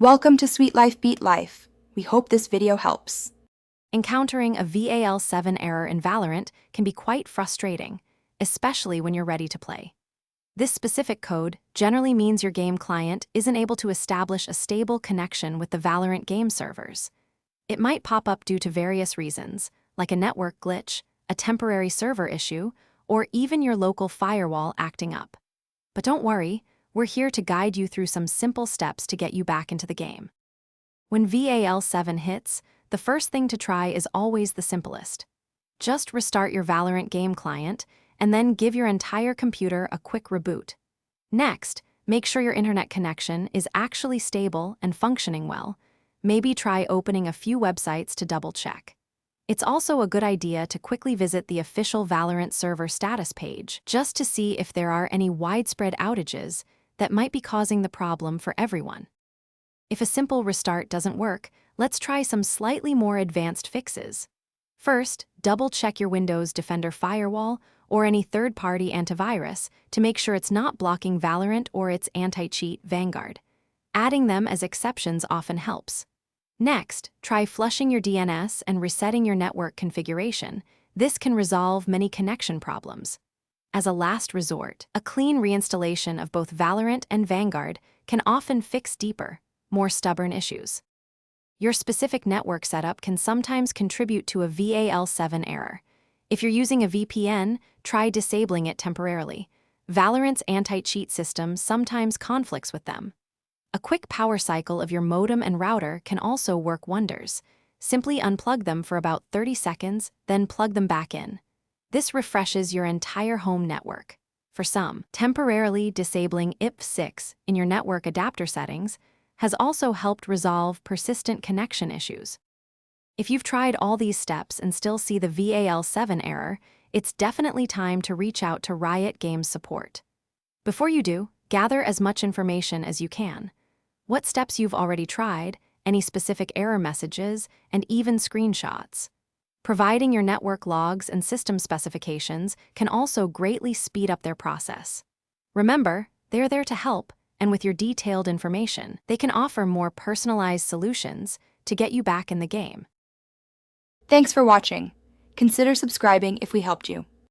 Welcome to Sweet Life Beat Life. We hope this video helps. Encountering a VAL7 error in Valorant can be quite frustrating, especially when you're ready to play. This specific code generally means your game client isn't able to establish a stable connection with the Valorant game servers. It might pop up due to various reasons, like a network glitch, a temporary server issue, or even your local firewall acting up. But don't worry, we're here to guide you through some simple steps to get you back into the game. When VAL7 hits, the first thing to try is always the simplest. Just restart your Valorant game client, and then give your entire computer a quick reboot. Next, make sure your internet connection is actually stable and functioning well. Maybe try opening a few websites to double-check. It's also a good idea to quickly visit the official Valorant server status page, just to see if there are any widespread outages that might be causing the problem for everyone. If a simple restart doesn't work, let's try some slightly more advanced fixes. First, double-check your Windows Defender firewall or any third-party antivirus to make sure it's not blocking Valorant or its anti-cheat Vanguard. Adding them as exceptions often helps. Next, try flushing your DNS and resetting your network configuration. This can resolve many connection problems. As a last resort, a clean reinstallation of both Valorant and Vanguard can often fix deeper, more stubborn issues. Your specific network setup can sometimes contribute to a VAL7 error. If you're using a VPN, try disabling it temporarily. Valorant's anti-cheat system sometimes conflicts with them. A quick power cycle of your modem and router can also work wonders. Simply unplug them for about 30 seconds, then plug them back in. This refreshes your entire home network. For some, temporarily disabling IP6 in your network adapter settings has also helped resolve persistent connection issues. If you've tried all these steps and still see the VAL7 error, it's definitely time to reach out to Riot Games support. Before you do, gather as much information as you can. What steps you've already tried, any specific error messages, and even screenshots. Providing your network logs and system specifications can also greatly speed up their process. Remember, they're there to help, and with your detailed information, they can offer more personalized solutions to get you back in the game. Thanks for watching. Consider subscribing if we helped you.